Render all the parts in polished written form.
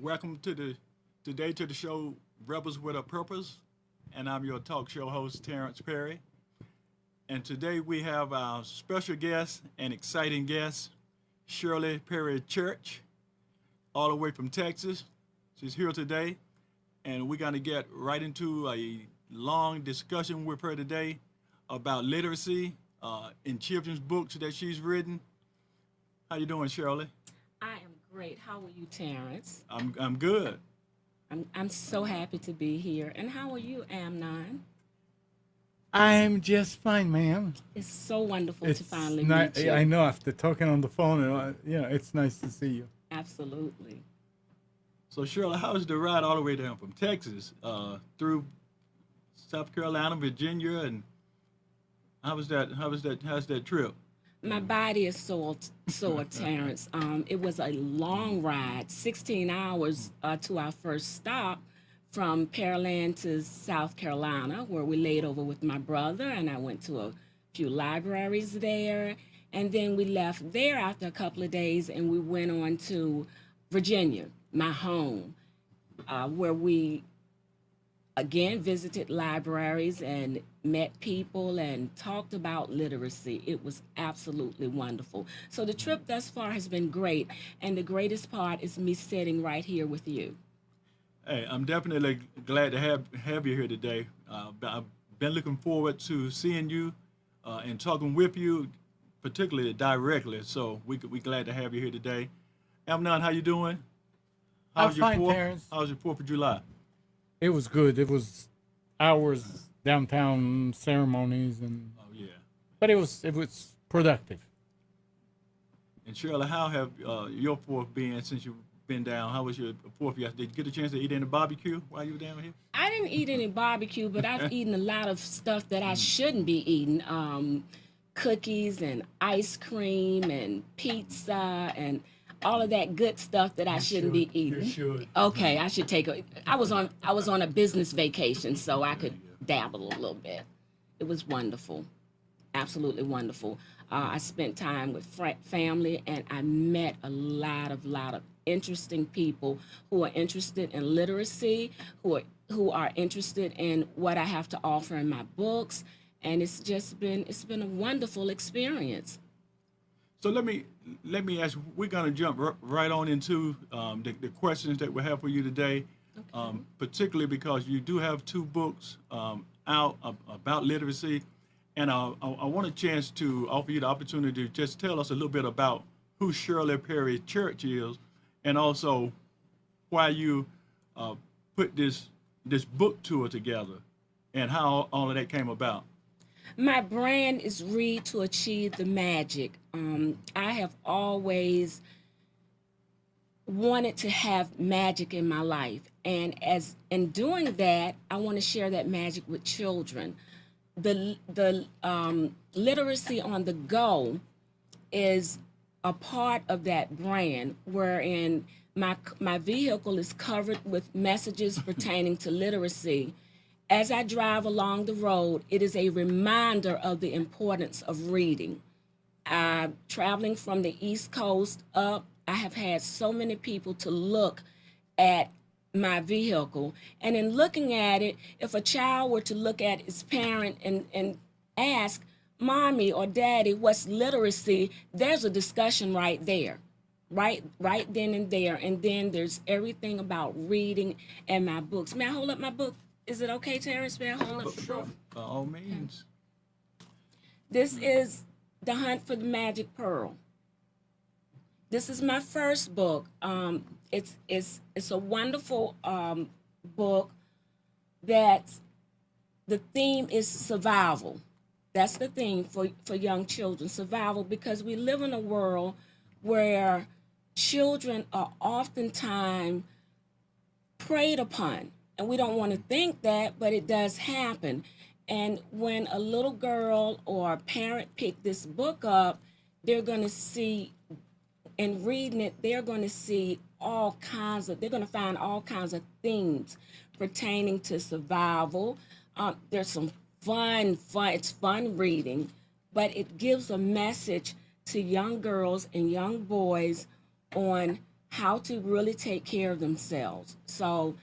Welcome to the show Rebels with a Purpose, and I'm your talk show host Terrence Perry. And today we have our special guest and exciting guest, Shirley Perry Church, all the way from Texas. She's here today, and we're going to get right into a long discussion with her today about literacy in children's books that she's written. How you doing, Shirley? I am great. How are you, Terrence? I'm good. I'm so happy to be here. And how are you, Amnon? I'm just fine, ma'am. It's so wonderful to It's finally not. meet you. I know after talking on the phone, it's nice to see you. Absolutely. So, Shirley, how was the ride all the way down from Texas through South Carolina, Virginia, and how's that trip? My body is sore, Terrence. It was a long ride, 16 hours to our first stop from Pearland to South Carolina, where we laid over with my brother, and I went to a few libraries there. And then we left there after a couple of days, and we went on to Virginia, my home, where we again visited libraries and met people and talked about literacy. It was absolutely wonderful. So the trip thus far has been great, and the greatest part is me sitting right here with you. Hey, I'm definitely glad to have you here today. I've been looking forward to seeing you and talking with you, particularly directly. So we glad to have you here today. Amnon, how you doing? I'm fine, Terrence. How's your 4th of July? It was good. It was hours downtown ceremonies Oh yeah. but it was productive. And Shirley, how have your 4th been since you've been down? How was your 4th? Did you get a chance to eat any barbecue while you were down here? I didn't eat any barbecue, but I've eaten a lot of stuff that I shouldn't be eating. Cookies and ice cream and pizza and all of that good stuff that I shouldn't be eating. You should. Okay, I should take a. I was on a business vacation, so I could dabble a little bit. It was wonderful, absolutely wonderful. I spent time with family, and I met a lot of interesting people who are interested in literacy, who are interested in what I have to offer in my books, and it's been a wonderful experience. So let me ask. We're gonna jump right on into the questions that we have for you today, particularly because you do have 2 books out about literacy, and I want a chance to offer you the opportunity to just tell us a little bit about who Shirley Perry Church is, and also why you put this book tour together, and how all of that came about. My brand is Read to Achieve the Magic. I have always wanted to have magic in my life, and as in doing that, I want to share that magic with children. The literacy on the go is a part of that brand, wherein my vehicle is covered with messages pertaining to literacy. As I drive along the road, it is a reminder of the importance of reading. Traveling from the East Coast up, I have had so many people to look at my vehicle. And in looking at it, if a child were to look at his parent and ask, Mommy or Daddy, what's literacy? There's a discussion right there. Right then and there. And then there's everything about reading and my books. May I hold up my book? Is it okay, Terrence? May I hold up the book? By all means. This is The Hunt for the Magic Pearl. This is my first book. It's a wonderful book that the theme is survival. That's the theme for young children, survival, because we live in a world where children are oftentimes preyed upon. And we don't want to think that, but it does happen. And when a little girl or a parent pick this book up, they're going to see, in reading it, they're going to see they're going to find all kinds of themes pertaining to survival. There's some it's fun reading, but it gives a message to young girls and young boys on how to really take care of themselves. So,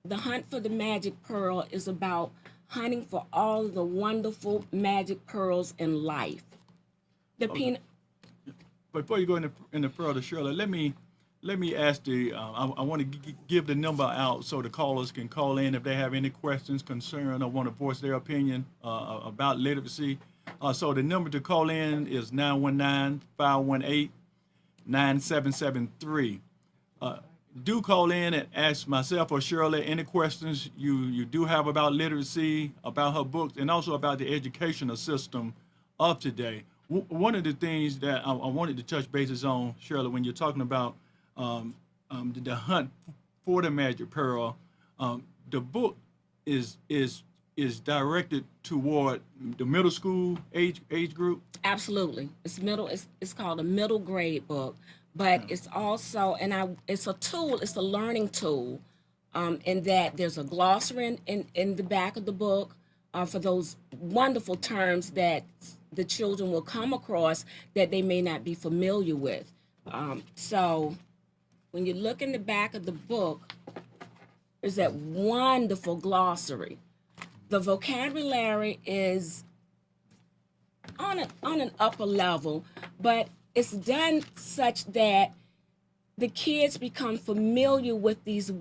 the hunt for the magic pearl is about hunting for all of the wonderful magic pearls in life. The Okay. peanut. Before you go into further, Shirley, let me ask I want to give the number out so the callers can call in if they have any questions, concern, or want to voice their opinion about literacy. So the number to call in is 919-518-9773. Do call in and ask myself or Shirley any questions you do have about literacy, about her books, and also about the educational system of today. One of the things that I wanted to touch bases on, Shirley, when you're talking about the hunt for the magic pearl, the book is directed toward the middle school age group. Absolutely, it's middle. It's called a middle grade book, but it's also it's a tool. It's a learning tool, in that there's a glossary in the back of the book, for those wonderful terms that the children will come across that they may not be familiar with. So when you look in the back of the book, there's that wonderful glossary. The vocabulary is on an upper level, but it's done such that the kids become familiar with these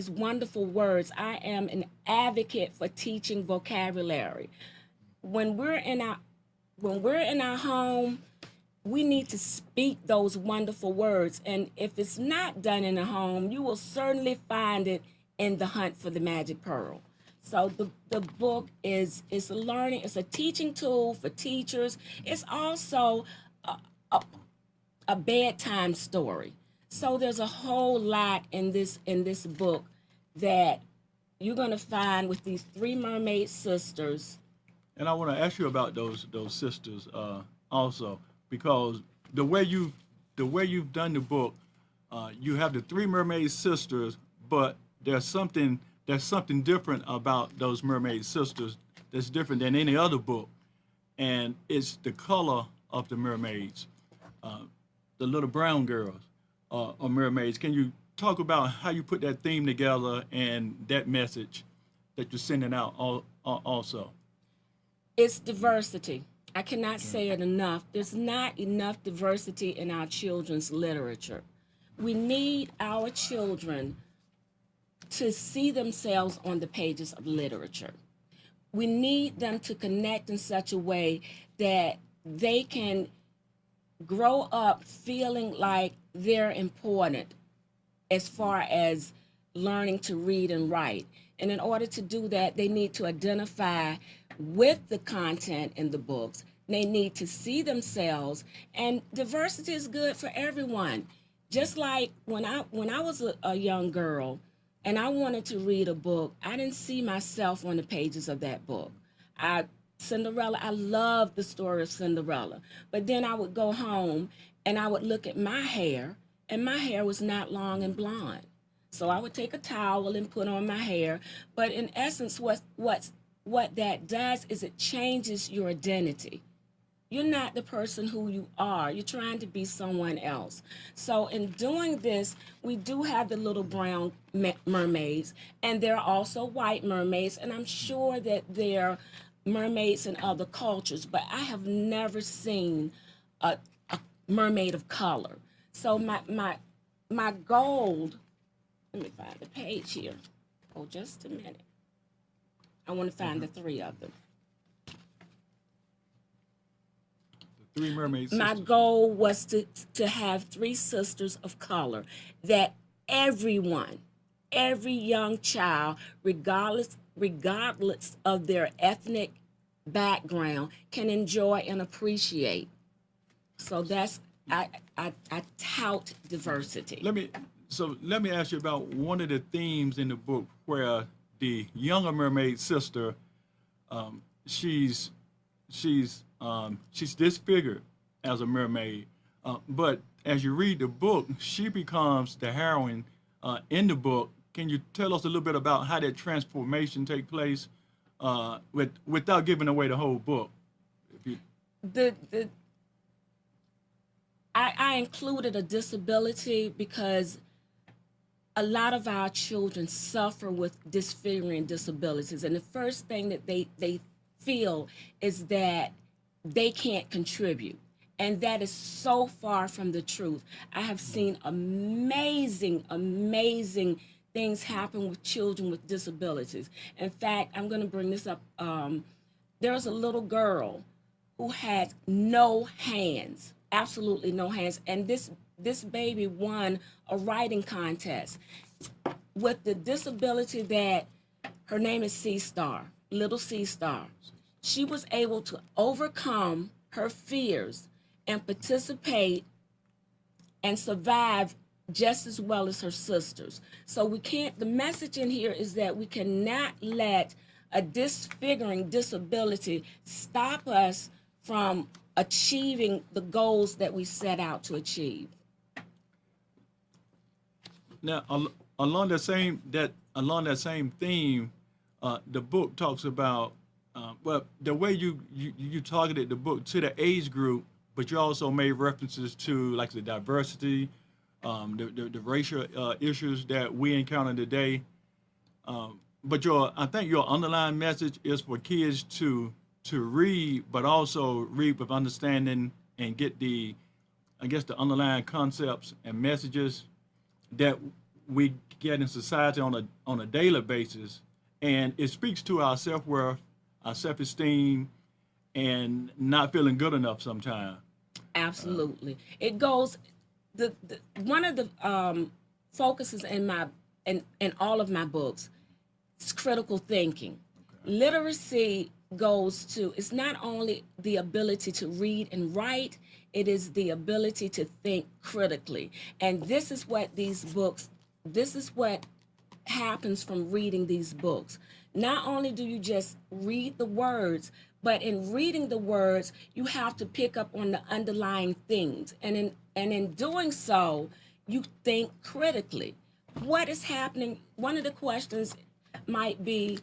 wonderful words. I am an advocate for teaching vocabulary. When we're in our home, we need to speak those wonderful words. And if it's not done in the home, you will certainly find it in the hunt for the magic pearl. So the book is a learning, it's a teaching tool for teachers. It's also a bedtime story. So there's a whole lot in this book that you're gonna find with these three mermaid sisters. And I want to ask you about those sisters also, because the way you've done the book, you have the three mermaid sisters, but there's something different about those mermaid sisters that's different than any other book, and it's the color of the mermaids. The little brown girls are mermaids. Can you talk about how you put that theme together and that message that you're sending out also? It's diversity. I cannot say it enough. There's not enough diversity in our children's literature. We need our children to see themselves on the pages of literature. We need them to connect in such a way that they can grow up feeling like they're important as far as learning to read and write. And in order to do that, they need to identify with the content in the books. They need to see themselves, and diversity is good for everyone. Just like when I was a young girl and I wanted to read a book, I didn't see myself on the pages of that book. Cinderella, I loved the story of Cinderella. But then I would go home and I would look at my hair, and my hair was not long and blonde. So I would take a towel and put on my hair. But in essence, what that does is it changes your identity. You're not the person who you are. You're trying to be someone else. So in doing this, we do have the little brown mermaids, and there are also white mermaids, and I'm sure that there are mermaids in other cultures, but I have never seen a mermaid of color. So my goal, let me find the page here. Oh, just a minute. I want to find the three of them. Three mermaid My sisters. goal was to have three sisters of color that everyone, every young child, regardless of their ethnic background, can enjoy and appreciate. So that's I tout diversity. Let me ask you about one of the themes in the book where the younger mermaid sister, she's disfigured as a mermaid, but as you read the book, she becomes the heroine in the book. Can you tell us a little bit about how that transformation take place, without giving away the whole book? If you, The I included a disability because a lot of our children suffer with disfiguring disabilities. And the first thing that they feel is that they can't contribute. And that is so far from the truth. I have seen amazing, amazing things happen with children with disabilities. In fact, I'm going to bring this up. There was a little girl who had no hands, absolutely no hands. And this baby won a writing contest with the disability that her name is Sea Star, little Sea Star. She was able to overcome her fears and participate and survive just as well as her sisters. So we can't, the message in here is that we cannot let a disfiguring disability stop us from achieving the goals that we set out to achieve. Now, along that same theme, the book talks about well, the way you targeted the book to the age group, but you also made references to like the diversity, the racial issues that we encounter today. But I think your underlying message is for kids to read, but also read with understanding and get the underlying concepts and messages that we get in society on a daily basis, and it speaks to our self-worth, our self-esteem, and not feeling good enough sometimes. Absolutely. It goes the one of the focuses in all of my books is critical thinking. Literacy goes to, it's not only the ability to read and write, it is the ability to think critically. And this is what happens from reading these books. Not only do you just read the words, but in reading the words, you have to pick up on the underlying things. And in doing so, you think critically. What is happening? One of the questions might be,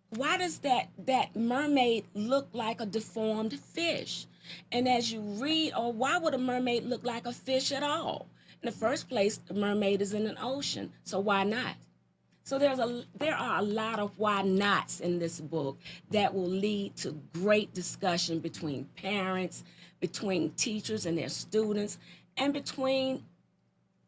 why does that mermaid look like a deformed fish? And as you read, or why would a mermaid look like a fish at all? In the first place, the mermaid is in an ocean, so why not? So there are a lot of why nots in this book that will lead to great discussion between parents, between teachers and their students, and between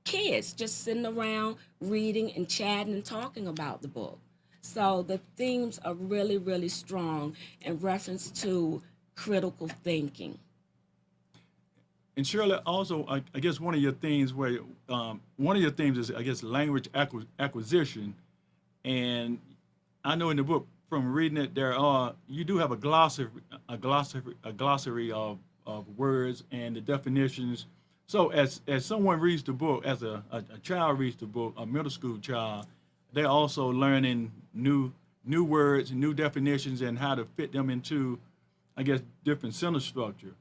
kids just sitting around reading and chatting and talking about the book. So the themes are really, really strong in reference to critical thinking. And Shirley, also, I guess one of your themes is, I guess, language acquisition. And I know in the book, from reading it, you do have a glossary of words and the definitions. So as someone reads the book, as a child reads the book, a middle school child, they're also learning new words, new definitions, and how to fit them into, I guess, different sentence structure.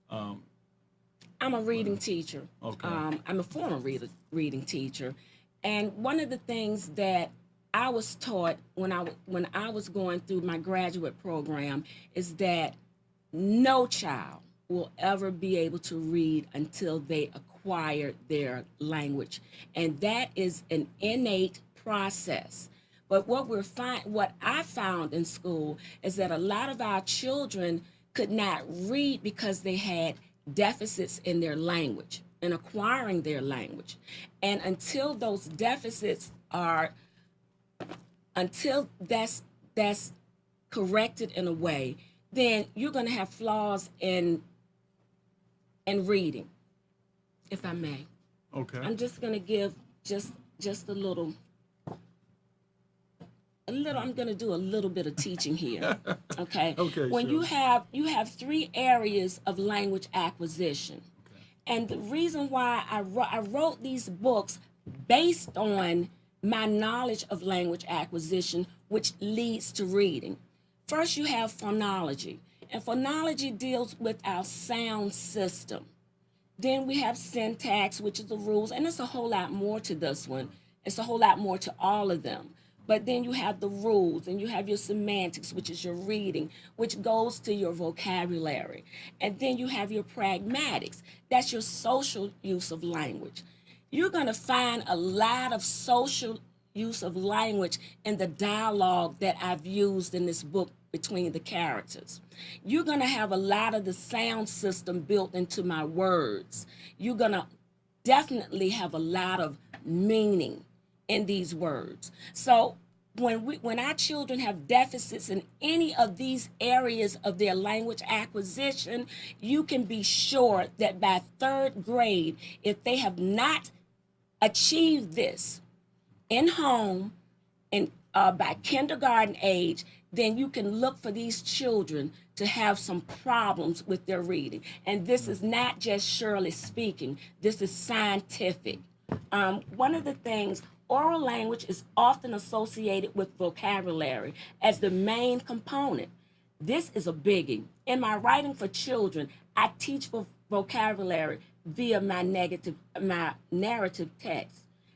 I'm a reading teacher. Okay. I'm a former reading teacher, and one of the things that I was taught when I was going through my graduate program is that no child will ever be able to read until they acquire their language, and that is an innate process. But what I found in school is that a lot of our children could not read because they had deficits in their language, in acquiring their language. And until those deficits until that's corrected in a way, then you're going to have flaws in reading, if I may. Okay. I'm just going to give just a little. I'm going to do a little bit of teaching here. Okay. Okay. When sure. you have three areas of language acquisition, and the reason why I wrote these books based on my knowledge of language acquisition, which leads to reading. First, you have phonology, and phonology deals with our sound system. Then we have syntax, which is the rules, and it's a whole lot more to this one. It's a whole lot more to all of them. But then you have the rules, and you have your semantics, which is your reading, which goes to your vocabulary. And then you have your pragmatics. That's your social use of language. You're going to find a lot of social use of language in the dialogue that I've used in this book between the characters. You're going to have a lot of the sound system built into my words. You're going to definitely have a lot of meaning in these words. So when our children have deficits in any of these areas of their language acquisition, you can be sure that by third grade, if they have not achieved this in home and by kindergarten age, then you can look for these children to have some problems with their reading. And this is not just Shirley speaking. This is scientific. One of the things, oral language is often associated with vocabulary as the main component. This is a biggie. In my writing for children, I teach vocabulary via my narrative text.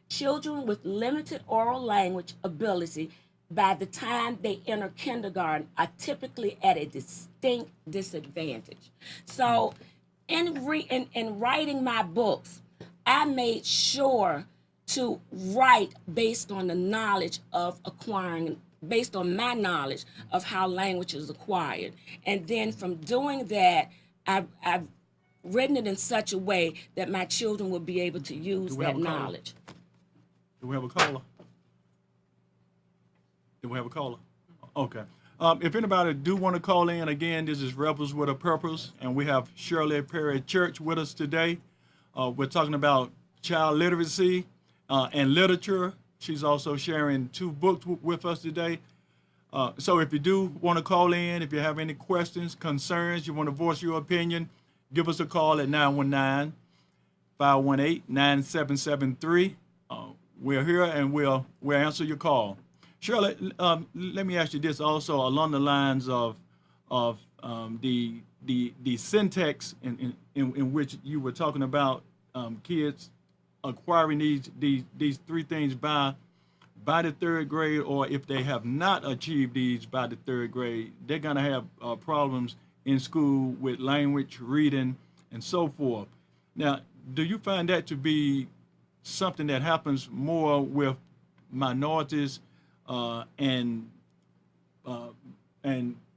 Children with limited oral language ability, by the time they enter kindergarten, are typically at a distinct disadvantage. So in writing my books, I made sure to write based on the knowledge of acquiring, based on my knowledge of how language is acquired. And then from doing that, I've written it in such a way that my children will be able to use that knowledge. Do we have a caller? Do we have a caller? Okay. If anybody do want to call in, again, this is Rebels with a Purpose, and we have Shirley Perry Church with us today. We're talking about child literacy and literature. She's also sharing 2 books with us today. So if you do want to call in, if you have any questions, concerns, you want to voice your opinion, give us a call at 919-518-9773. We're here and we'll answer your call. Shirley, let me ask you this also along the lines of the syntax in which you were talking about kids acquiring these 3 things by the 3rd grade, or if they have not achieved these by the 3rd grade, they're going to have problems in school with language, reading, and so forth. Now, do you find that to be something that happens more with minorities and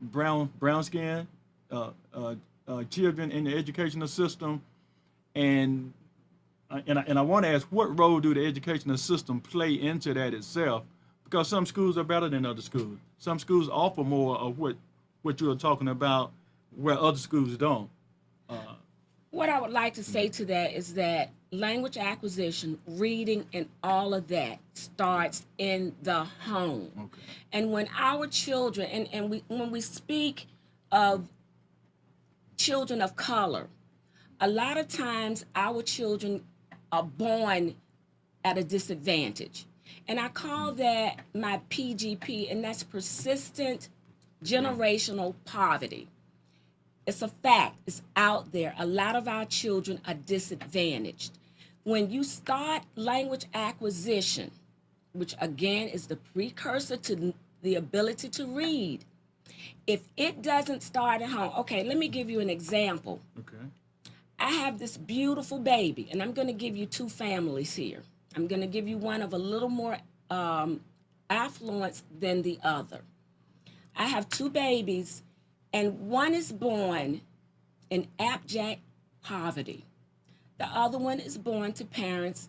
brown skin children in the educational system? And I want to ask, what role do the educational system play into that itself? Because some schools are better than other schools. Some schools offer more of what you're talking about, where other schools don't. What I would like to say to that is that language acquisition, reading, and all of that starts in the home. Okay. And when our children, when we speak of children of color, a lot of times our children are born at a disadvantage. And I call that my PGP, and that's persistent generational poverty. It's a fact. It's out there. A lot of our children are disadvantaged. When you start language acquisition, which again is the precursor to the ability to read, if it doesn't start at home, okay, let me give you an example. Okay. I have this beautiful baby, and I'm going to give you 2 families here. I'm going to give you one of a little more affluence than the other. I have 2 babies, and one is born in abject poverty. The other one is born to parents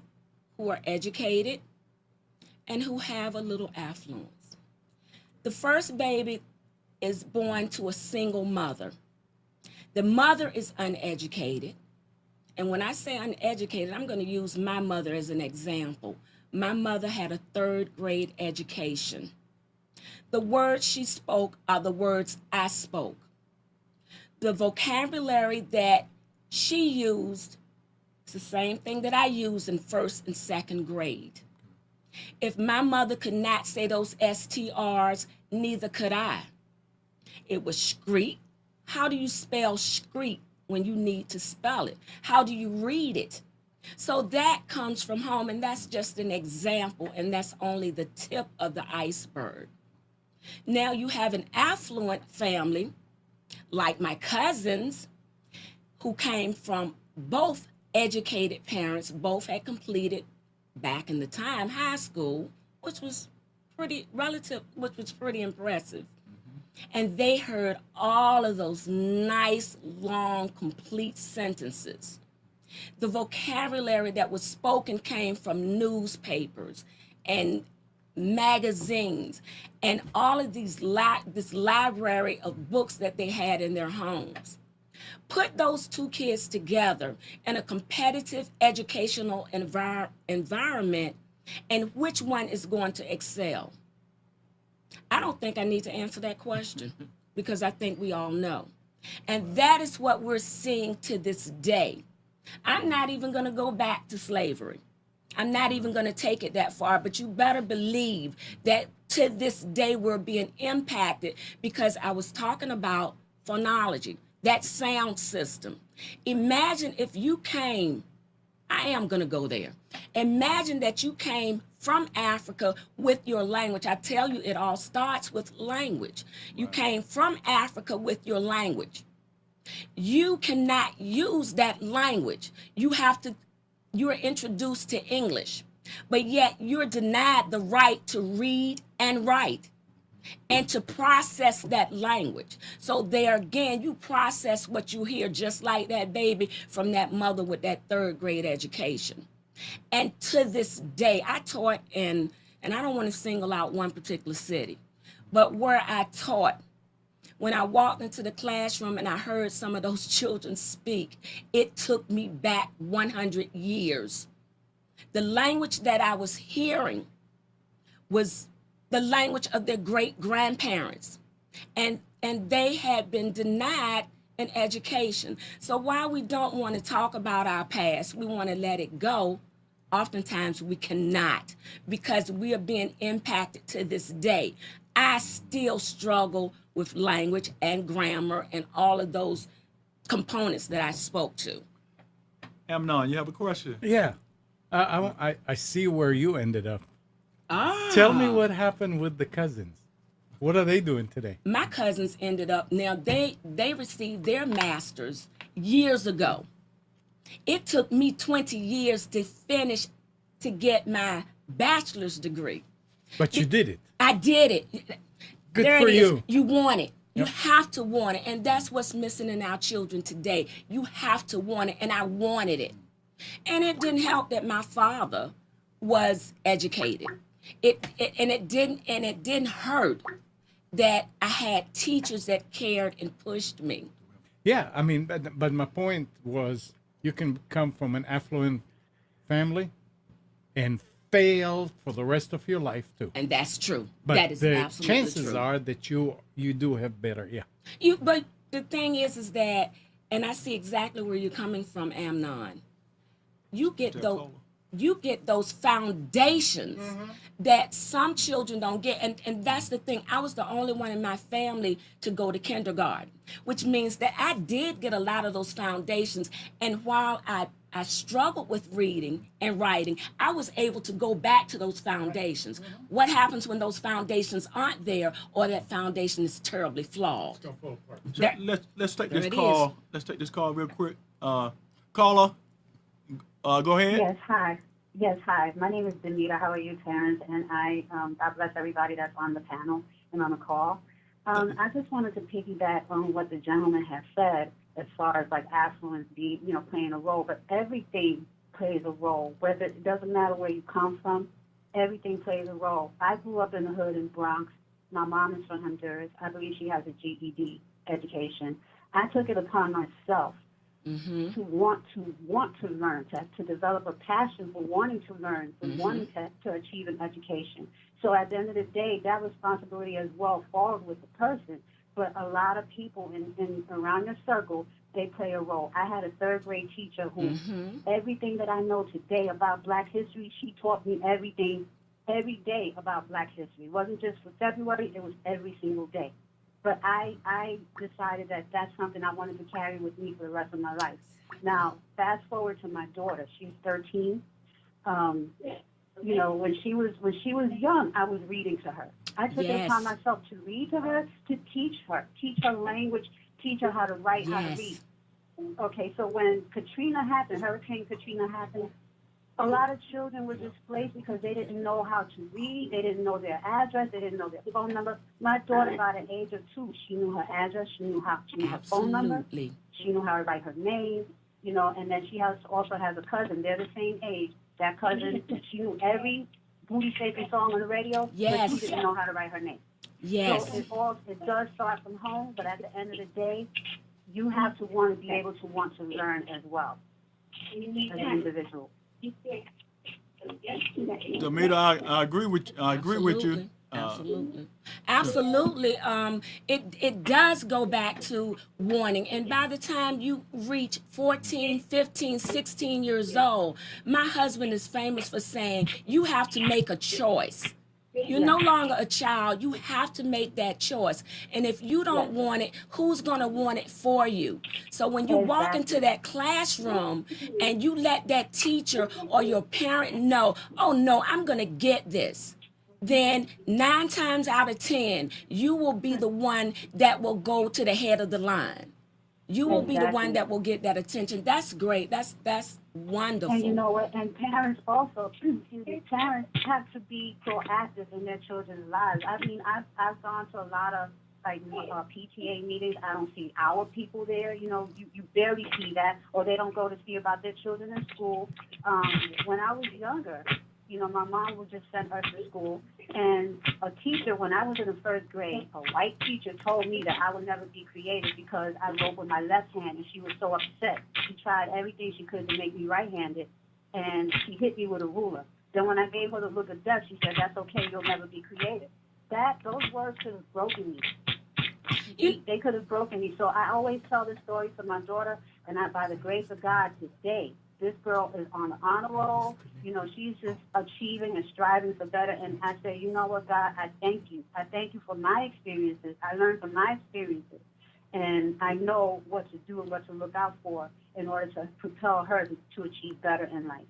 who are educated and who have a little affluence. The first baby is born to a single mother. The mother is uneducated. And when I say uneducated, I'm going to use my mother as an example. My mother had a 3rd grade education. The words she spoke are the words I spoke. The vocabulary that she used is the same thing that I used in 1st and 2nd grade. If my mother could not say those STRs, neither could I. It was street. How do you spell street when you need to spell it? How do you read it So that comes from home, and that's just an example, and that's only the tip of the iceberg. Now you have an affluent family, like my cousins, who came from both educated parents, both had completed back in the time high school, which was which was pretty impressive. And they heard all of those nice, long, complete sentences. The vocabulary that was spoken came from newspapers and magazines and all of this library of books that they had in their homes. Put those two kids together in a competitive educational environment, and which one is going to excel? I don't think I need to answer that question because I think we all know. And that is what we're seeing to this day. I'm not even going to go back to slavery. I'm not even going to take it that far, but you better believe that to this day we're being impacted because I was talking about phonology, that sound system. Imagine if you came, I am going to go there. Imagine that you came from Africa with your language. I tell you, it all starts with language. You came from Africa with your language. You cannot use that language. You're introduced to English, but yet you're denied the right to read and write and to process that language. So there again, you process what you hear just like that baby from that mother with that third grade education. And to this day, I taught and I don't want to single out one particular city, but where I taught, when I walked into the classroom and I heard some of those children speak, it took me back 100 years. The language that I was hearing was the language of their great grandparents. And they had been denied an education. So while we don't want to talk about our past, we want to let it go, oftentimes we cannot because we are being impacted to this day. I still struggle with language and grammar and all of those components that I spoke to. Amnon, you have a question? Yeah. I see where you ended up. Ah. Tell me what happened with the cousins. What are they doing today? My cousins ended up, now they received their masters years ago. It took me 20 years to finish to get my bachelor's degree. But you did it. I did it. Good there for it is. you. You want it. You Yep. have to want it. And that's what's missing in our children today. You have to want it. And I wanted it. And it didn't help that my father was educated. It didn't hurt that I had teachers that cared and pushed me. Yeah, I mean, but my point was you can come from an affluent family and fail for the rest of your life too. And that's true. But that is the absolutely chances true. are that you do have better. Yeah. But the thing is that, and I see exactly where you're coming from, Amnon. You get those foundations that some children don't get. And that's the thing. I was the only one in my family to go to kindergarten, which means that I did get a lot of those foundations. And while I struggled with reading and writing, I was able to go back to those foundations. What happens when those foundations aren't there or that foundation is terribly flawed? So There- let's take there this it call. Let's take this call real quick. Caller, go ahead. Yes, hi. Yes, hi. My name is Danita. How are you, Terrence? And God bless everybody that's on the panel and on the call. I just wanted to piggyback on what the gentleman has said as far as like affluence playing a role, but everything plays a role. Whether it doesn't matter where you come from, everything plays a role. I grew up in the hood in Bronx. My mom is from Honduras. I believe she has a GED education. I took it upon myself to want to learn, to develop a passion for wanting to learn, for wanting to achieve an education. So at the end of the day, that responsibility as well falls with the person. But a lot of people in around your circle, they play a role. I had a third grade teacher who everything that I know today about Black history, she taught me everything every day about Black history. It wasn't just for February, it was every single day. But I decided that that's something I wanted to carry with me for the rest of my life. Now, fast forward to my daughter. She's 13. Um, when she was young, I was reading to her. I took it upon Yes. myself to read to her, to teach her language, teach her how to write, how to read. Yes. Okay, so when Katrina happened, Hurricane Katrina happened, a lot of children were displaced because they didn't know how to read, they didn't know their address, they didn't know their phone number. My daughter, by the age of 2, she knew her address, she knew her phone number, Absolutely. she knew how to write her name, and then she also has a cousin. They're the same age. That cousin, she knew every booty shaking song on the radio, but she Yes. didn't know how to write her name. So Yes. it does start from home, but at the end of the day, you have to want to be able to want to learn as well as an individual. Demeter, I agree with you. Absolutely. Absolutely. Absolutely. It does go back to warning. And by the time you reach 14, 15, 16 years old, my husband is famous for saying, you have to make a choice. You're no longer a child. You have to make that choice. And if you don't want it, who's going to want it for you? So when you walk into that classroom and you let that teacher or your parent know, oh no, I'm going to get this, then 9 times out of 10, you will be the one that will go to the head of the line. You will be the one that will get that attention. That's great. That's wonderful. And you know what? And parents also, parents have to be proactive in their children's lives. I mean, I've gone to a lot of PTA meetings. I don't see our people there. You barely see that, or they don't go to see about their children in school. When I was younger, my mom would just send us to school. And a teacher, when I was in the first grade, a white teacher told me that I would never be creative because I wrote with my left hand, and she was so upset. She tried everything she could to make me right-handed, and she hit me with a ruler. Then when I gave her the look of death, she said, that's okay, you'll never be creative. Those words could have broken me. They could have broken me. So I always tell this story to my daughter, and by the grace of God, today, this girl is on the honor roll. She's just achieving and striving for better. And I say, you know what, God, I thank you. I thank you for my experiences. I learned from my experiences. And I know what to do and what to look out for in order to propel her to achieve better in life.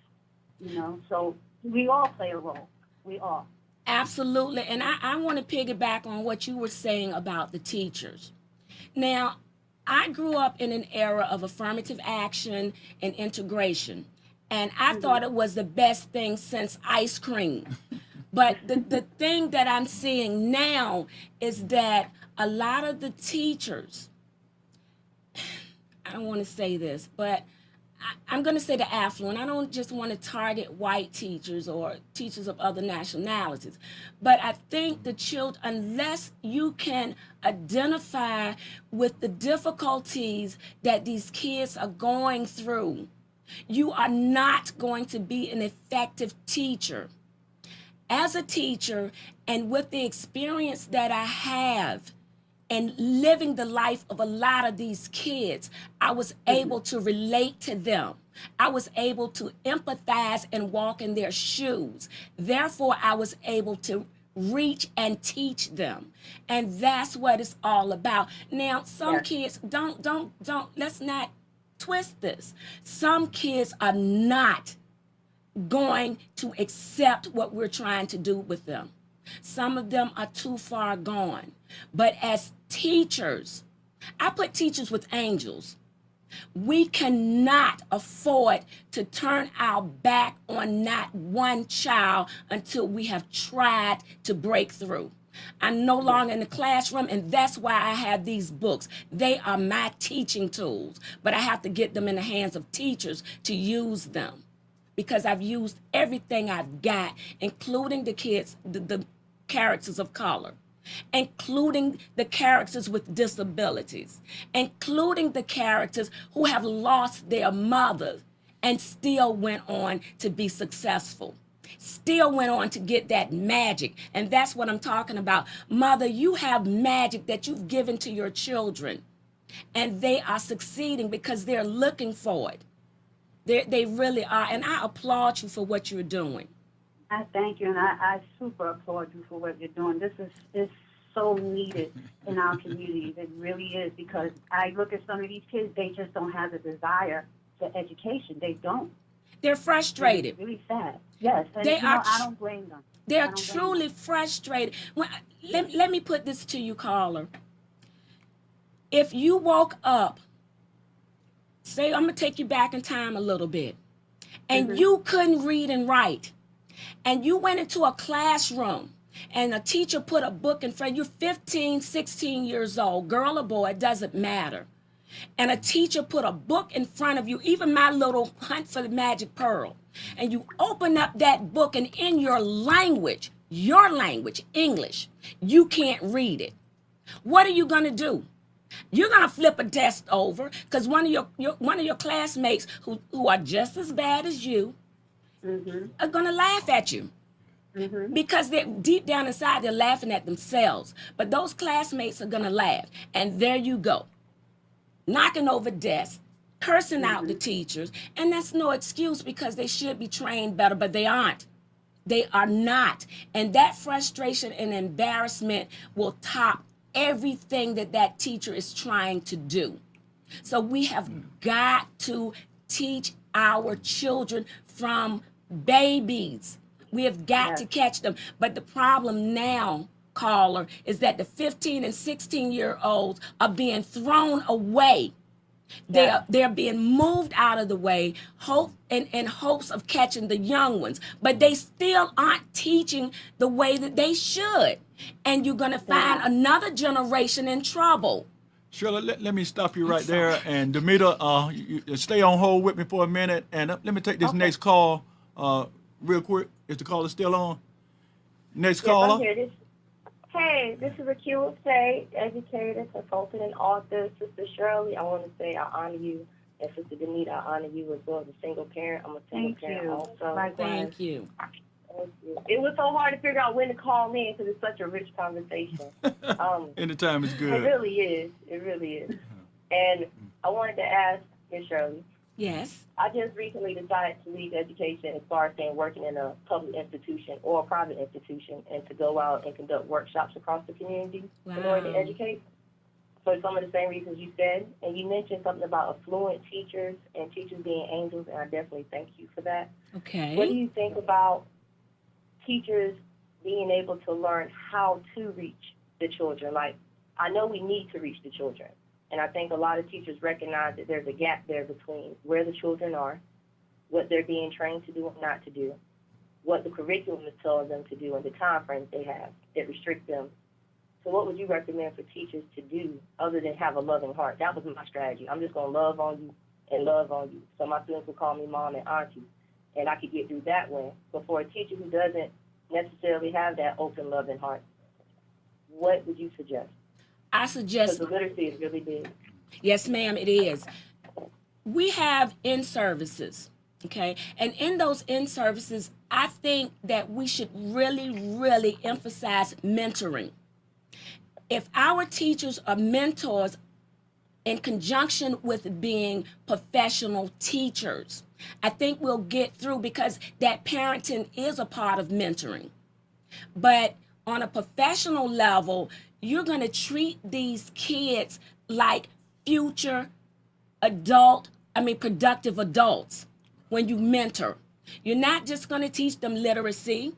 So we all play a role. We all. Absolutely. And I want to piggyback on what you were saying about the teachers. Now, I grew up in an era of affirmative action and integration, and I thought it was the best thing since ice cream. But the thing that I'm seeing now is that a lot of the teachers, I don't want to say this, but I'm going to say the affluent. I don't just want to target white teachers or teachers of other nationalities. But I think the children, unless you can identify with the difficulties that these kids are going through, you are not going to be an effective teacher. As a teacher, and with the experience that I have, and living the life of a lot of these kids, I was able to relate to them. I was able to empathize and walk in their shoes. Therefore, I was able to reach and teach them. And that's what it's all about. Now, some kids let's not twist this. Some kids are not going to accept what we're trying to do with them. Some of them are too far gone. But as teachers, I put teachers with angels. We cannot afford to turn our back on not one child until we have tried to break through. I'm no longer in the classroom, and that's why I have these books. They are my teaching tools, but I have to get them in the hands of teachers to use them, because I've used everything I've got, including the kids, the characters of color, including the characters with disabilities, including the characters who have lost their mothers and still went on to be successful, still went on to get that magic. And that's what I'm talking about. Mother, you have magic that you've given to your children, and they are succeeding because they're looking for it. They really are. And I applaud you for what you're doing. I thank you, and I super applaud you for what you're doing. This is so needed in our communities. It really is, because I look at some of these kids, they just don't have the desire for education. They don't. They're frustrated. It's really sad. Yes, and They are I don't blame them. They I are don't blame truly them. frustrated. Let me put this to you, caller. If you woke up, say I'm going to take you back in time a little bit, and you couldn't read and write, and you went into a classroom, and a teacher put a book in front of you, 15, 16 years old, girl or boy, it doesn't matter. And a teacher put a book in front of you, even my little Hunt for the Magic Pearl, and you open up that book, and in your language, English, you can't read it. What are you going to do? You're going to flip a desk over, because one of your classmates who are just as bad as you are going to laugh at you. Because they're deep down inside, they're laughing at themselves. But those classmates are going to laugh. And there you go, knocking over desks, cursing out the teachers. And that's no excuse, because they should be trained better, but they aren't. They are not. And that frustration and embarrassment will top everything that teacher is trying to do. So we have got to teach our children from babies. We have got to catch them. But the problem now, caller, is that the 15 and 16-year-olds are being thrown away. They're being moved out of the way, in hopes of catching the young ones. But they still aren't teaching the way that they should. And you're going to find another generation in trouble. Shirley, let me stop you right there. And Demeter, you stay on hold with me for a minute. And let me take this next call real quick. Is the caller still on? Next caller. I'm here. Hey, this is Akila Say, educator, consultant, and author. Sister Shirley, I want to say I honor you. And Sister Denita, I honor you as well as a single parent. I'm a single parent also. Thank you. Thank you. It was so hard to figure out when to call in because it's such a rich conversation. Anytime is good. It really is. It really is. And I wanted to ask Ms. Shirley. Yes. I just recently decided to leave education as far as saying working in a public institution or a private institution, and to go out and conduct workshops across the community in order to educate for some of the same reasons you said. And you mentioned something about affluent teachers and teachers being angels, and I definitely thank you for that. Okay. What do you think about teachers being able to learn how to reach the children? Like, I know we need to reach the children. And I think a lot of teachers recognize that there's a gap there between where the children are, what they're being trained to do and not to do, what the curriculum is telling them to do, and the time frames they have that restrict them. So what would you recommend for teachers to do other than have a loving heart? That was my strategy. I'm just going to love on you and love on you. So my students would call me mom and auntie, and I could get through that way. But for a teacher who doesn't necessarily have that open, loving heart, what would you suggest? I suggest, because the literacy is really big. Yes, ma'am, it is. We have in-services, okay? And in those in-services, I think that we should really, really emphasize mentoring. If our teachers are mentors in conjunction with being professional teachers, I think we'll get through, because that parenting is a part of mentoring. But on a professional level, you're going to treat these kids like future productive adults when you mentor. You're not just going to teach them literacy.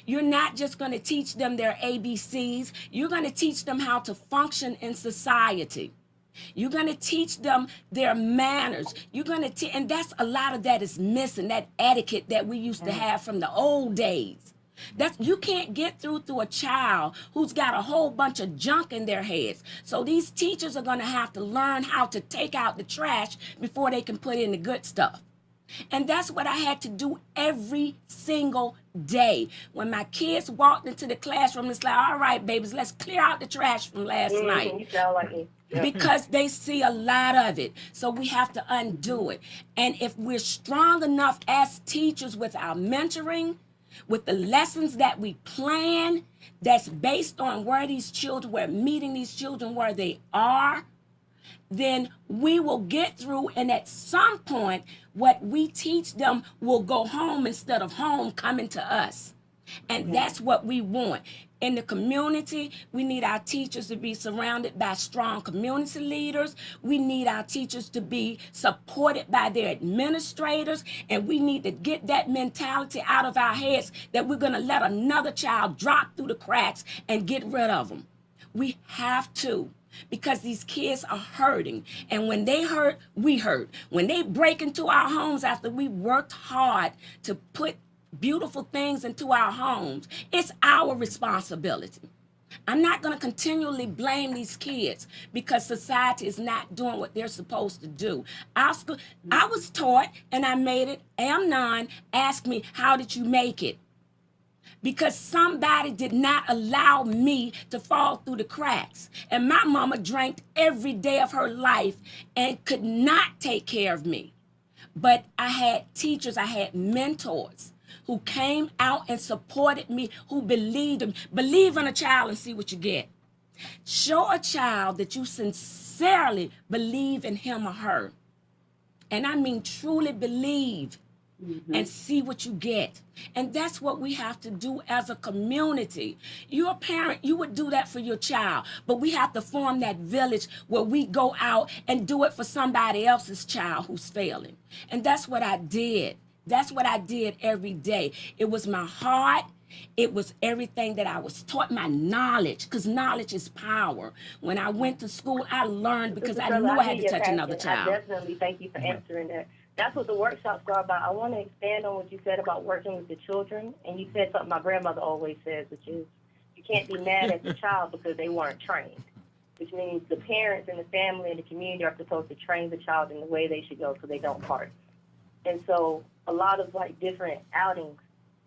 You're not just going to teach them their ABCs. You're going to teach them how to function in society. You're going to teach them their manners. You're going to and that's a lot of that is missing, that etiquette that we used to have from the old days. You can't get through a child who's got a whole bunch of junk in their heads. So these teachers are going to have to learn how to take out the trash before they can put in the good stuff. And that's what I had to do every single day. When my kids walked into the classroom, it's like, all right, babies, let's clear out the trash from last night. You sound like me. Yeah. Because they see a lot of it. So we have to undo it. And if we're strong enough as teachers with our mentoring, with the lessons that we plan, that's based on where these children, we're meeting these children where they are, then we will get through, and at some point, what we teach them will go home instead of home coming to us. And that's what we want. In the community, we need our teachers to be surrounded by strong community leaders. We need our teachers to be supported by their administrators. And we need to get that mentality out of our heads that we're going to let another child drop through the cracks and get rid of them. We have to. Because these kids are hurting. And when they hurt, we hurt. When they break into our homes after we worked hard to put beautiful things into our homes, it's our responsibility. I'm not going to continually blame these kids because society is not doing what they're supposed to do. I was taught, and I made it. Am9 asked me, how did you make it? Because somebody did not allow me to fall through the cracks. And my mama drank every day of her life and could not take care of me. But I had teachers, I had mentors who came out and supported me, who believed in me. Believe in a child and see what you get. Show a child that you sincerely believe in him or her. And I mean truly believe. And see what you get. And that's what we have to do as a community. You're a parent, you would do that for your child, but we have to form that village where we go out and do it for somebody else's child who's failing. And that's what I did. That's what I did every day. It was my heart. It was everything that I was taught, my knowledge, because knowledge is power. When I went to school, I learned because I knew I had to touch another child. I definitely thank you for answering that. That's what the workshops are about. I want to expand on what you said about working with the children. And you said something my grandmother always says, which is you can't be mad at the child because they weren't trained, which means the parents and the family and the community are supposed to train the child in the way they should go so they don't part. And so a lot of like different outings,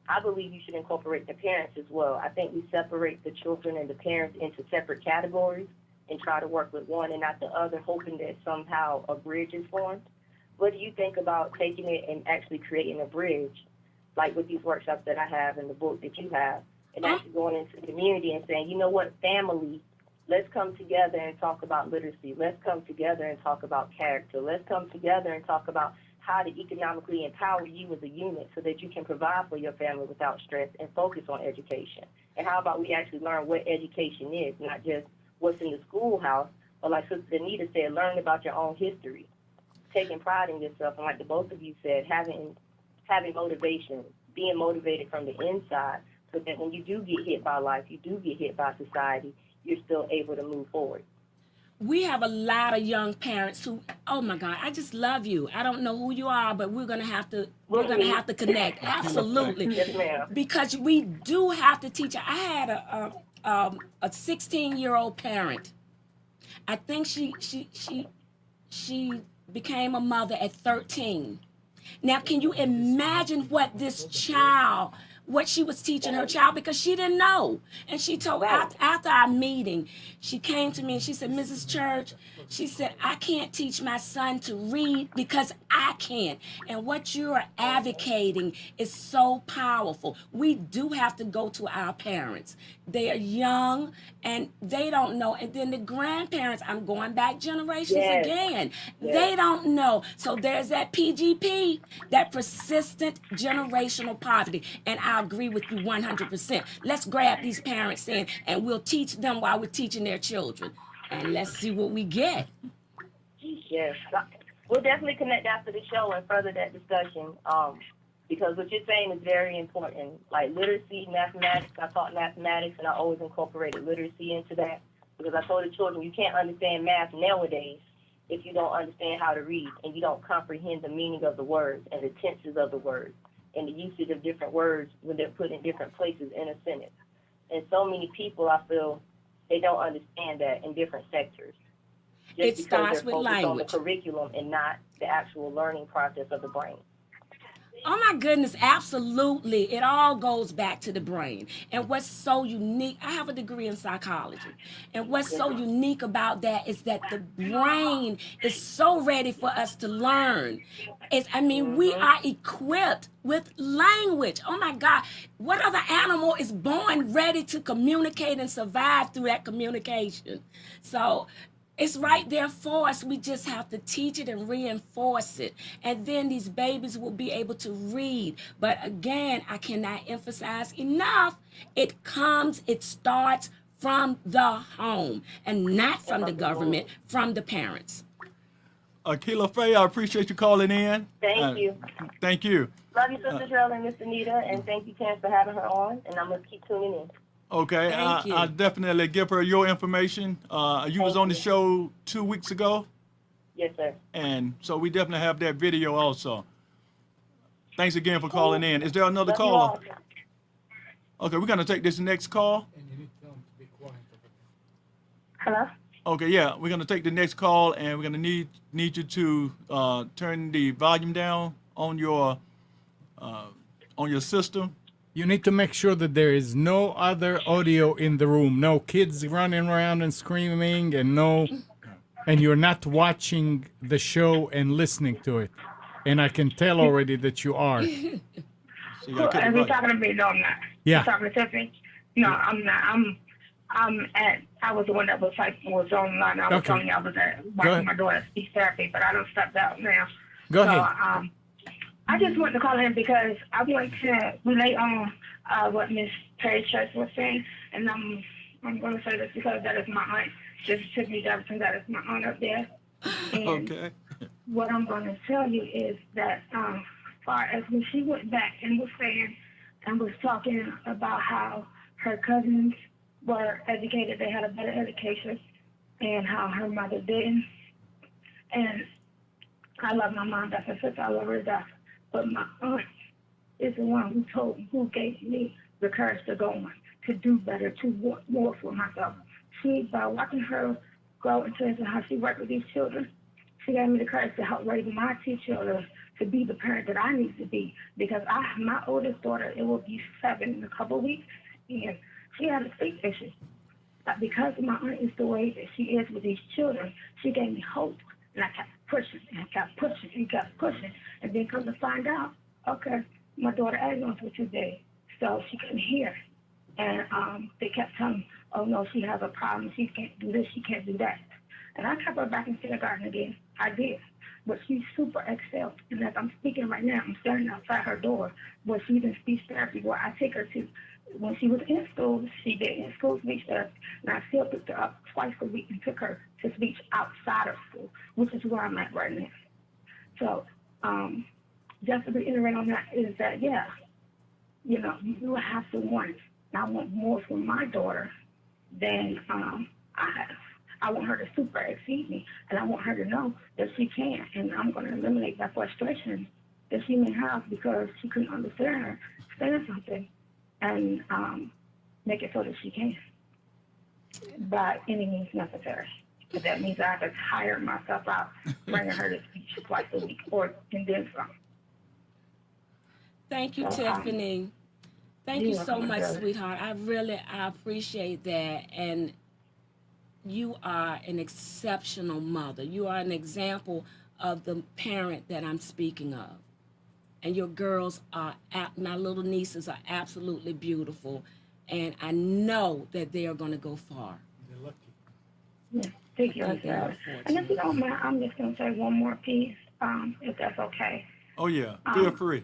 I believe you should incorporate the parents as well. I think we separate the children and the parents into separate categories and try to work with one and not the other, hoping that somehow a bridge is formed. What do you think about taking it and actually creating a bridge, like with these workshops that I have and the book that you have, and actually going into the community and saying, you know what, family, let's come together and talk about literacy. Let's come together and talk about character. Let's come together and talk about how to economically empower you as a unit so that you can provide for your family without stress and focus on education. And how about we actually learn what education is, not just what's in the schoolhouse, but like Sister Anita said, learn about your own history. Taking pride in yourself, and like the both of you said, having motivation, being motivated from the inside, so that when you do get hit by life, you do get hit by society, you're still able to move forward. We have a lot of young parents who, oh my God, I just love you. I don't know who you are, but we're gonna have to connect. Absolutely, Yes, ma'am. Because we do have to teach. I had a 16-year-old parent. I think she became a mother at 13. Now, can you imagine what she was teaching her child, because she didn't know. And she told, after our meeting, she came to me and she said, Mrs. Church, she said, I can't teach my son to read because I can't. And what you are advocating is so powerful. We do have to go to our parents. They are young and they don't know. And then the grandparents, I'm going back generations again. Yes. They don't know. So there's that PGP, that persistent generational poverty. And I agree with you 100%. Let's grab these parents in and we'll teach them while we're teaching their children. And let's see what we get. Yes. We'll definitely connect after the show and further that discussion, because what you're saying is very important. Like literacy, mathematics, I taught mathematics, and I always incorporated literacy into that, because I told the children you can't understand math nowadays if you don't understand how to read and you don't comprehend the meaning of the words and the tenses of the words and the usage of different words when they're put in different places in a sentence. And so many people, I feel, they don't understand that in different sectors. It starts with language. On the curriculum and not the actual learning process of the brain. Oh my goodness, absolutely. It all goes back to the brain. And what's so unique, I have a degree in psychology. And what's so unique about that is that the brain is so ready for us to learn. We are equipped with language. Oh my God, what other animal is born ready to communicate and survive through that communication? So It's right there for us. We just have to teach it and reinforce it. And then these babies will be able to read. But again, I cannot emphasize enough. It starts from the home and not from the government, from the parents. Keila Faye, I appreciate you calling in. Thank you. Thank you. Love you, Sister Shirley and Miss Anita, and thank you, Terrence, for having her on. And I'm going to keep tuning in. Okay, Thank you. I'll definitely give her your information. You was Thank on the you. show 2 weeks ago, Yes, sir. and so we definitely have that video also. Thanks again for calling in. Is there another Love you caller? all. Okay, we're gonna take this next call. And you need to tell them to be quiet. Hello? Okay, yeah, we're gonna take the next call, and we're gonna need you to turn the volume down on your system. You need to make sure that there is no other audio in the room. No kids running around and screaming, and you're not watching the show and listening to it. And I can tell already that you are. So you gotta cut the Are you volume. talking to me? No, I'm not. Yeah. You talking to Tiffany? No, I'm not. I was the one that was online. I was Okay. telling you I was ahead. watching my daughter's speech therapy, but I don't stepped out now. Go So, ahead. I just wanted to call in because I want to relate on what Miss Perry Church was saying, and I'm going to say this because that is my aunt, Sister Tiffany Jefferson. That is my aunt up there. And Okay. what I'm going to tell you is that as far as when she went back and was saying and was talking about how her cousins were educated, they had a better education, and how her mother didn't. And I love my mom, that's her sister, I love her to death. But my aunt is the one who gave me the courage to go on, to do better, to want more for myself. She, by watching her grow into how she worked with these children, she gave me the courage to help raise my two children to be the parent that I need to be. Because my oldest daughter, it will be 7 in a couple of weeks, and she had a speech issue. But because my aunt is the way that she is with these children, she gave me hope. And I kept pushing and kept pushing and kept pushing. And then come to find out, okay, my daughter Agnes was too big, so she couldn't hear. And they kept telling me, oh no, she has a problem. She can't do this, she can't do that. And I kept her back in kindergarten again. I did. But she super excelled. And as I'm speaking right now, I'm standing outside her door where she's in speech therapy, where I take her to. When she was in school, she did in school speech therapy, and I still picked her up twice a week and took her to speech outside of school, which is where I'm at right now. So just to reiterate on that is that, yeah, you know, you have to want, and I want more for my daughter than I have. I want her to super exceed me, and I want her to know that she can, and I'm going to eliminate that frustration that she may have because she couldn't understand something, and make it so that she can by any means necessary. But that means I have to tire myself out, bringing her to speech twice a week or and then some. Thank you, So, Tiffany. Thank you you're so welcome, much, Shirley. sweetheart. I appreciate that. And you are an exceptional mother. You are an example of the parent that I'm speaking of. And your girls are, my little nieces are absolutely beautiful. And I know that they are going to go far. They're lucky. Yeah, thank you, I think they are Shirley. fortunate. And if you don't mind, I'm just going to say one more piece, if that's okay. Oh yeah, feel free.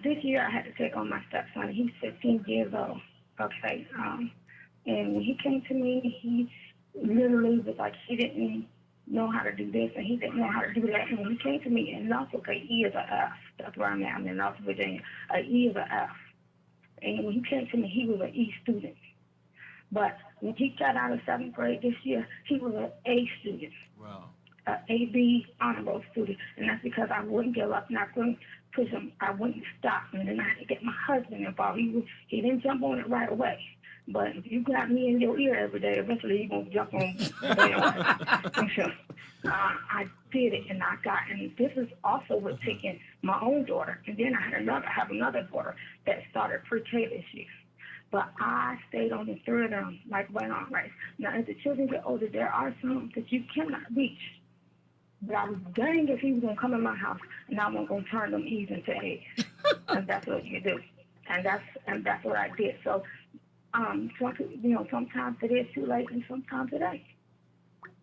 This year I had to take on my stepson. He's 15 years old. Okay. And when he came to me, he literally was like, he didn't know how to do this and he didn't know how to do that. And when he came to me in Norfolk, an E is a F. That's where I'm at. I'm in Norfolk, Virginia. An E is a F. And when he came to me, he was an E student. But when he got out of 7th grade this year, he was an A student. Wow. An AB honor roll student. And that's because I wouldn't give up and I couldn't push him. I wouldn't stop. And then I had to get my husband involved. He didn't jump on it right away. But if you got me in your ear every day, eventually you're going to jump on I'm sure. I did it, and and this is also with taking my own daughter. And then I have another daughter that started pre-K this year. But I stayed on the thread of them like went on race. Now, as the children get older, there are some that you cannot reach. But I was dang if he was going to come in my house, and I was going to turn them E's into A's. And that's what you do. And that's what I did. So, sometimes it is too late, and sometimes it ain't.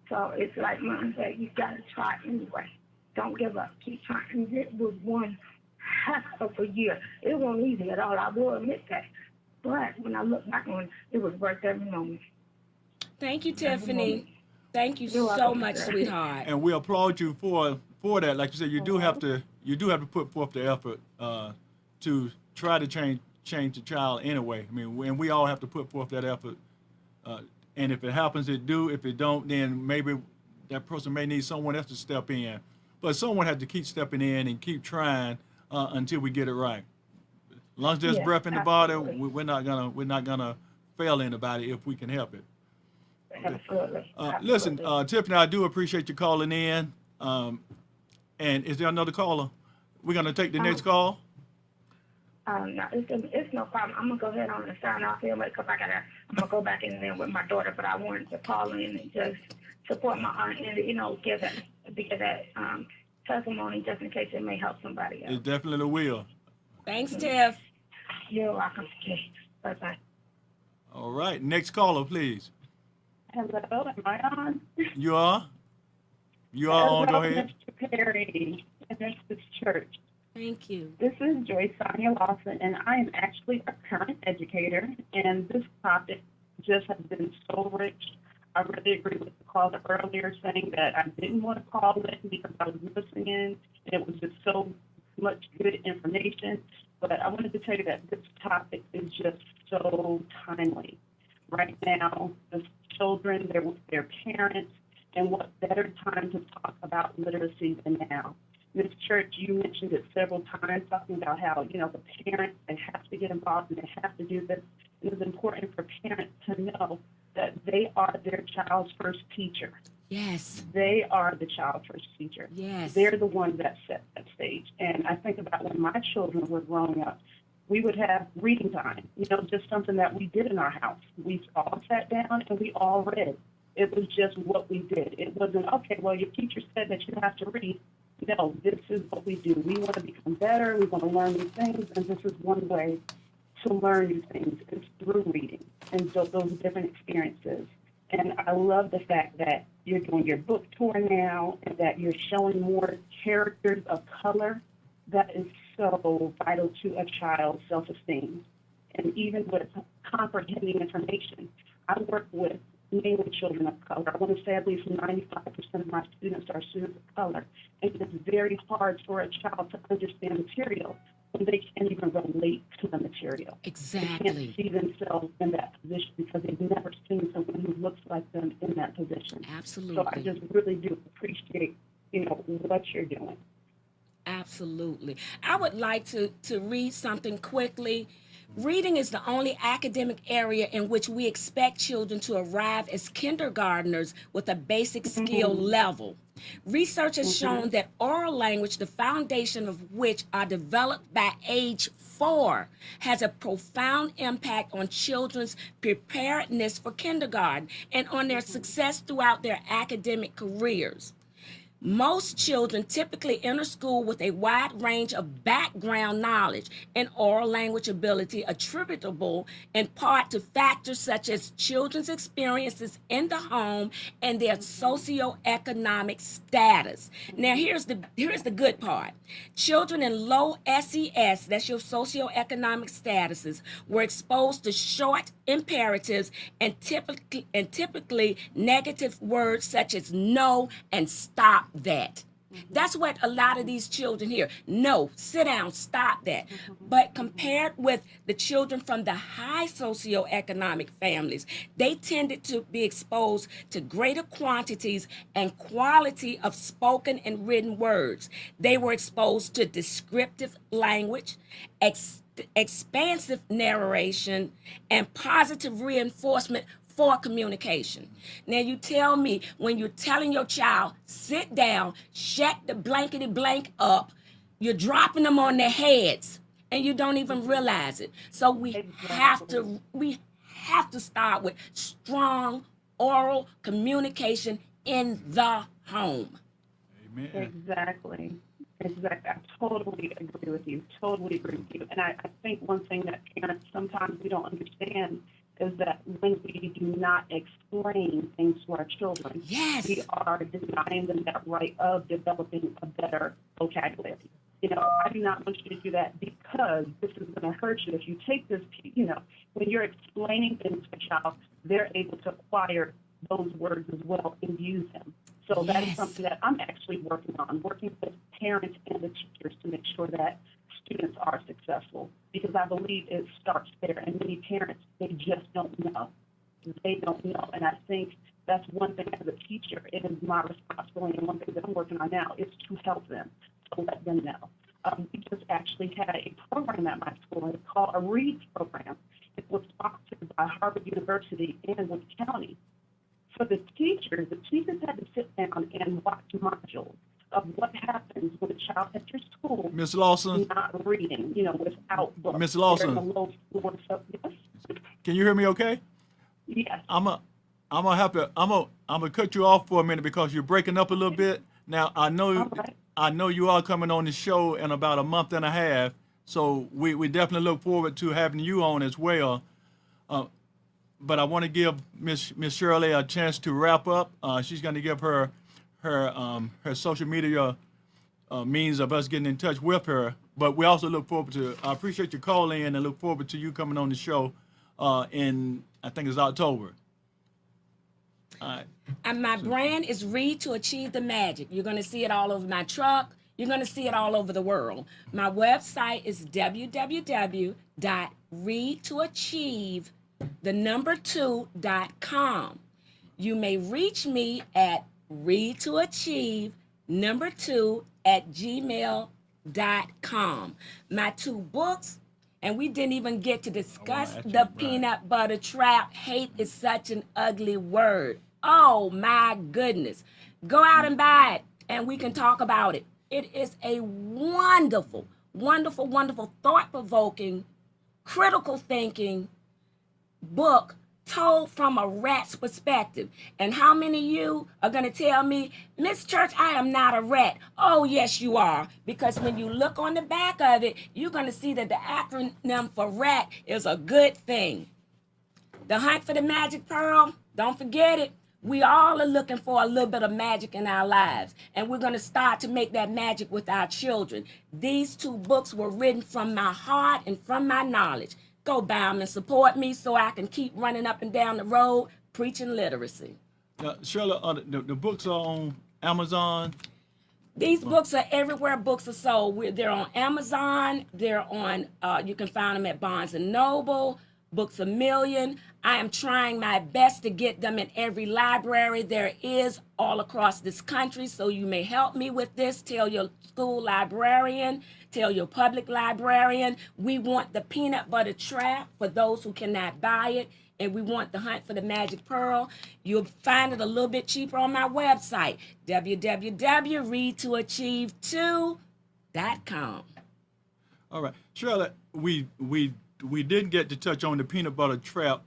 So it's like Mom said, you got to try anyway. Don't give up. Keep trying. And it was one heck of a year. It wasn't easy at all. I will admit that. But when I look back on it, it was worth every moment. Thank you, Every moment. Tiffany. Thank you You're so welcome, much, sir. sweetheart. And we applaud you for that. Like you said, you do have to put forth the effort to try to change the child anyway. I mean, and we all have to put forth that effort. And if it happens, it do. If it don't, then maybe that person may need someone else to step in. But someone has to keep stepping in and keep trying until we get it right. As long as there's Yes, breath in the body, absolutely. we're not gonna fail anybody if we can help it. Absolutely. Listen, Absolutely. Tiffany, I do appreciate you calling in. And is there another caller? We're gonna take the next call. No, it's no problem. I'm gonna go ahead on and sign off here because I'm gonna go back in there with my daughter. But I wanted to call in and just support my aunt and give that testimony just in case it may help somebody else. It definitely will. Thanks, Tiff. You're welcome. Bye bye. All right, next caller, please. Hello, am I on? You are? You are on, go ahead. Mr. Perry, and this church. Thank you. This is Joy Sonia Lawson, and I am actually a current educator, and this topic just has been so rich. I really agree with the caller earlier saying that I didn't want to call in because I was listening in, and it was just so much good information. But I wanted to tell you that this topic is just so timely. Right now, the children, they're with their parents, and what better time to talk about literacy than now? Ms. Church, you mentioned it several times, talking about how, the parents, they have to get involved and they have to do this. It is important for parents to know that they are their child's first teacher. Yes. They are the child's first teacher. Yes. They're the ones that set that stage. And I think about when my children were growing up, we would have reading time, just something that we did in our house. We all sat down and we all read. It was just what we did. It wasn't, okay, well, your teacher said that you have to read. No, this is what we do. We want to become better. We want to learn new things, and this is one way to learn new things. It's through reading and those different experiences. And I love the fact that you're doing your book tour now and that you're showing more characters of color. That is so vital to a child's self-esteem. And even with comprehending information, I work with mainly children of color. I want to say at least 95% of my students are students of color. And it's very hard for a child to understand material when they can't even relate to the material. Exactly. They can't see themselves in that position because they've never seen someone who looks like them in that position. Absolutely. So I just really do appreciate, what you're doing. Absolutely. I would like to read something quickly. Reading is the only academic area in which we expect children to arrive as kindergartners with a basic skill level. Research has shown that oral language, the foundation of which are developed by age 4, has a profound impact on children's preparedness for kindergarten and on their success throughout their academic careers. Most children typically enter school with a wide range of background knowledge and oral language ability attributable in part to factors such as children's experiences in the home and their socioeconomic status. Now, here's the good part. Children in low SES, that's your socioeconomic statuses, were exposed to short imperatives and typically negative words such as no and stop that. That's what a lot of these children hear. No, sit down, stop that. But compared with the children from the high socioeconomic families, they tended to be exposed to greater quantities and quality of spoken and written words. They were exposed to descriptive language, expansive narration, and positive reinforcement for communication. Now you tell me, when you're telling your child, sit down, shut the blankety blank up, you're dropping them on their heads and you don't even realize it. So we have to start with strong oral communication in the home. Amen. Exactly. I totally agree with you. And I think one thing that parents sometimes we don't understand is that when we do not explain things to our children. Yes. We are denying them that right of developing a better vocabulary. I do not want you to do that because this is going to hurt you. If you take this, when you're explaining things to a child, they're able to acquire those words as well and use them. So that is something that I'm actually working with parents and the teachers to make sure that students are successful, because I believe it starts there. And many parents, they just don't know. They don't know. And I think that's one thing as a teacher, it is my responsibility, and one thing that I'm working on now is to help them, to let them know. We just actually had a program at my school. It's called a READ program. It was sponsored by Harvard University and Wood County. For the teachers had to sit down and watch modules of what happens when a child at your school Ms. Lawson, not reading, without books. Ms. Lawson. They're in a low floor, so, yes. can you hear me okay? Yes. I'm gonna cut you off for a minute because you're breaking up a little bit. Now All right. I know you are coming on the show in about a month and a half, so we definitely look forward to having you on as well. But I want to give Miss Shirley a chance to wrap up. She's going to give her social media means of us getting in touch with her. But we also look forward to. I appreciate your call in and look forward to you coming on the show in I think it's October. All right. And my brand is Read to Achieve the Magic. You're going to see it all over my truck. You're going to see it all over the world. My website is www.readtoachieve2.com. You may reach me at readtoachieve2@gmail.com. My 2 books, and we didn't even get to discuss the peanut butter trap. Hate is such an ugly word. Oh my goodness. Go out and buy it and we can talk about it. It is a wonderful, wonderful, wonderful, thought-provoking, critical thinking book told from a rat's perspective. And how many of you are going to tell me, Miss Church, I am not a rat? Oh, yes, you are. Because when you look on the back of it, you're going to see that the acronym for rat is a good thing. The Hunt for the Magic Pearl, don't forget it. We all are looking for a little bit of magic in our lives, and we're going to start to make that magic with our children. These 2 books were written from my heart and from my knowledge. Go buy them and support me so I can keep running up and down the road preaching literacy. Shirley, the books are on Amazon. These books are everywhere books are sold. They're on Amazon. They're on, you can find them at Barnes & Noble, Books A Million. I am trying my best to get them in every library there is all across this country, so you may help me with this. Tell your school librarian, tell your public librarian. We want the peanut butter trap for those who cannot buy it, and we want the Hunt for the Magic Pearl. You'll find it a little bit cheaper on my website, www.readtoachieve2.com. All right, Shirley, we didn't get to touch on the peanut butter trap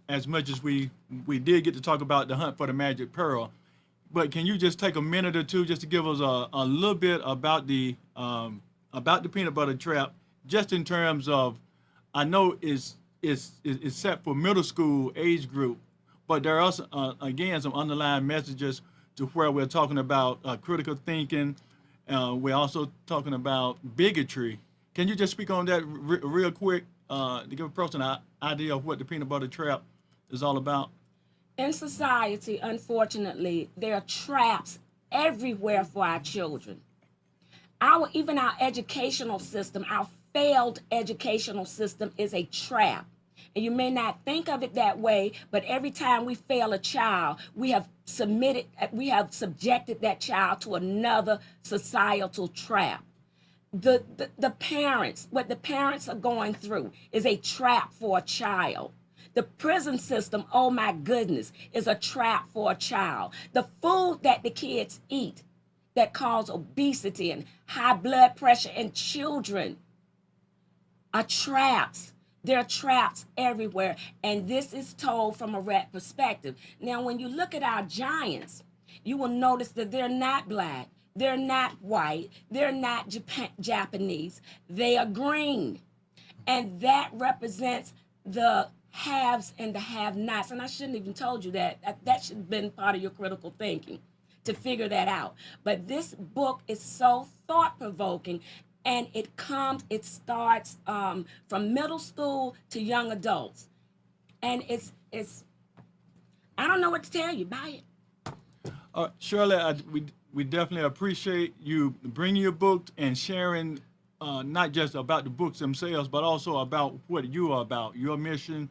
as much as we did get to talk about the Hunt for the Magic Pearl. But can you just take a minute or two just to give us a little bit about the peanut butter trap, just in terms of, I know it's set for middle school age group, but there are again some underlying messages to where we're talking about critical thinking. We're also talking about bigotry. Can you just speak on that real quick to give a person an idea of what the peanut butter trap is all about? In society, unfortunately, there are traps everywhere for our children. Even our educational system, our failed educational system is a trap. And you may not think of it that way, but every time we fail a child, we have subjected that child to another societal trap. The parents, what the parents are going through is a trap for a child. The prison system, oh my goodness, is a trap for a child. The food that the kids eat that cause obesity and high blood pressure in children are traps. There are traps everywhere, and this is told from a rat perspective. Now, when you look at our giants, you will notice that they're not black, they're not white, they're not Japanese, they are green. And that represents the haves and the have-nots. And I shouldn't even told you that. That should have been part of your critical thinking to figure that out. But this book is so thought-provoking, and it starts from middle school to young adults. And it's I don't know what to tell you. Buy it. Shirley, we definitely appreciate you bringing your book and sharing not just about the books themselves, but also about what you are about, your mission,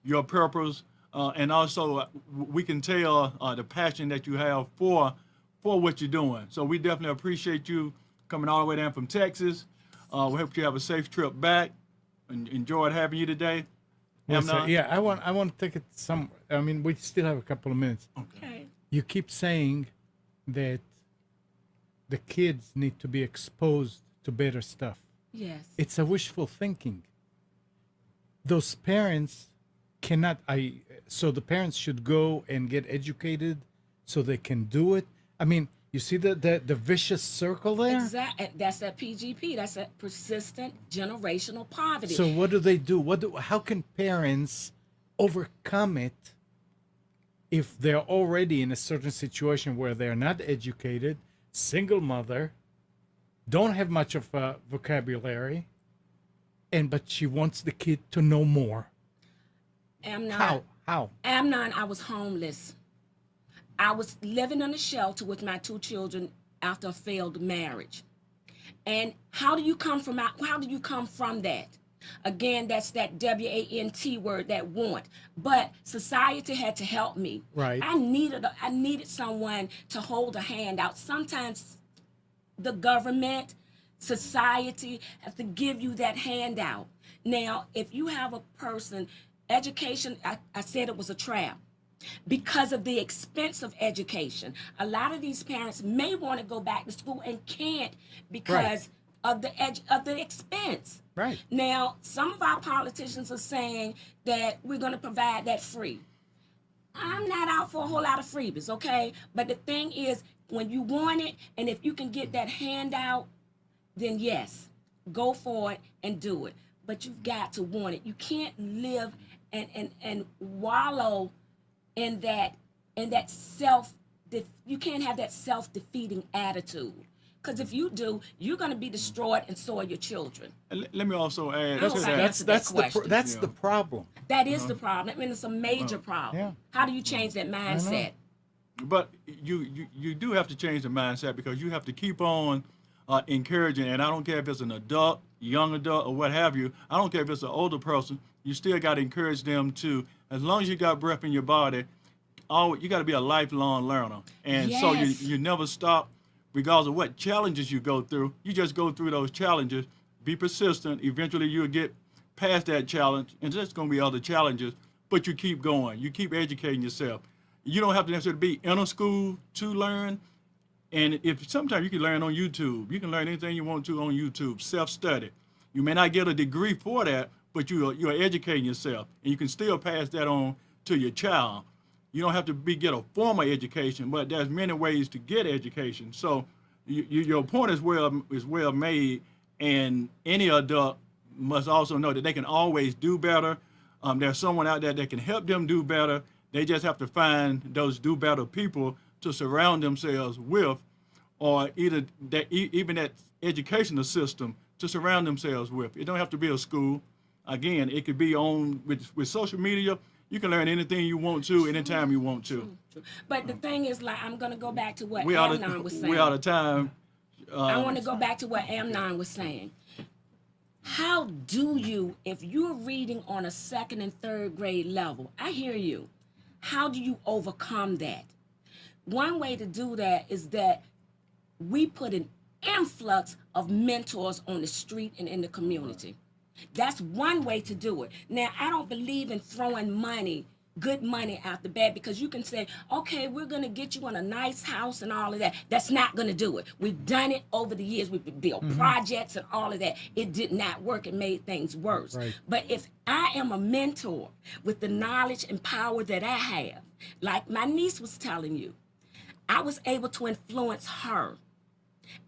your purpose, and also we can tell the passion that you have for what you're doing. So we definitely appreciate you coming all the way down from Texas. We hope you have a safe trip back. And enjoyed having you today. Yes, sir. Amnon? Yeah, I want to take it some. I mean, we still have a couple of minutes. Okay. You keep saying that the kids need to be exposed to better stuff. Yes. It's a wishful thinking. Those parents cannot. So the parents should go and get educated so they can do it. I mean, you see the vicious circle there. Exactly. That's that PGP. That's that persistent generational poverty. So what do they do? How can parents overcome it if they're already in a certain situation where they're not educated, single mother, don't have much of a vocabulary, but she wants the kid to know more? Amnon, How? Amnon, I was homeless. I was living in a shelter with my 2 children after a failed marriage. And how do you come from that? Again, that's that WANT word, that want. But society had to help me. Right. I needed someone to hold a hand out. Sometimes the government, society have to give you that handout. Now, if you have a person, education, I said it was a trap. Because of the expense of education, a lot of these parents may want to go back to school and can't because of the expense. Right. Now, some of our politicians are saying that we're going to provide that free. I'm not out for a whole lot of freebies, okay? But the thing is, when you want it, and if you can get that handout, then yes, go for it and do it. But you've got to want it. You can't live and wallow in that you can't have that self-defeating attitude, because if you do, you're going to be destroyed, and so are your children. And let me also add hope to I that. answered that question. That's the problem. That is the problem. I mean, it's a major problem. Yeah. How do you change that mindset? But you do have to change the mindset, because you have to keep on encouraging. And I don't care if it's an adult, young adult, or what have you. I don't care if it's an older person. You still got to encourage them to, as long as you got breath in your body, you got to be a lifelong learner. And so you never stop, regardless of what challenges you go through. You just go through those challenges, be persistent. Eventually you'll get past that challenge, and there's going to be other challenges, but you keep going. You keep educating yourself. You don't have to necessarily be in a school to learn. And if sometimes you can learn on YouTube. You can learn anything you want to on YouTube, self-study. You may not get a degree for that, but you're educating yourself, and you can still pass that on to your child. You don't have to get a formal education, but there's many ways to get education. So your point is well made, and any adult must also know that they can always do better. There's someone out there that can help them do better. They just have to find those do better people to surround themselves with, or even that educational system to surround themselves with. It don't have to be a school. Again, it could be with social media. You can learn anything you want to, anytime you want to. True. But the thing is, like, I'm going to go back to what We Amnon was saying. out of time. I want to go back to what Amnon was saying. How do you, if you're reading on a 2nd and 3rd grade level, I hear you. How do you overcome that? One way to do that is that we put an influx of mentors on the street and in the community. That's one way to do it. Now, I don't believe in throwing good money out the bed, because you can say, okay, we're going to get you in a nice house and all of that. That's not going to do it. We've done it over the years. We've built projects and all of that. It did not work. It made things worse. Right. But if I am a mentor with the knowledge and power that I have, like my niece was telling you, I was able to influence her.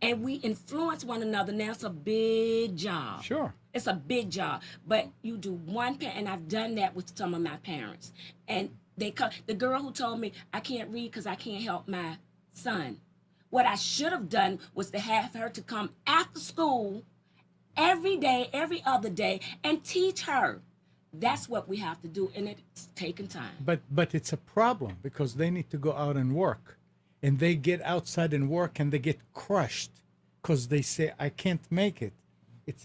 And we influence one another. Now it's a big job. Sure. It's a big job, but you do one parent, and I've done that with some of my parents. And they come. The girl who told me I can't read because I can't help my son. What I should have done was to have her to come after school every day, every other day, and teach her. That's what we have to do, and it's taking time. But it's a problem because they need to go out and work, and they get outside and work and they get crushed because they say I can't make it.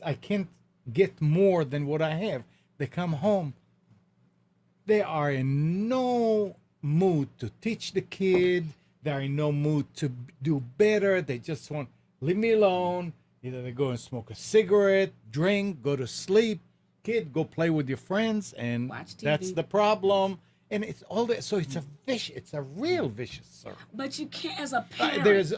I can't get more than what I have. They come home. They are in no mood to teach the kid. They're in no mood to do better. They just want, leave me alone. Either they go and smoke a cigarette, drink, go to sleep. Kid, go play with your friends, and Watch TV. That's the problem. And it's all that. So it's it's a real vicious circle. But you can't, as a parent. There's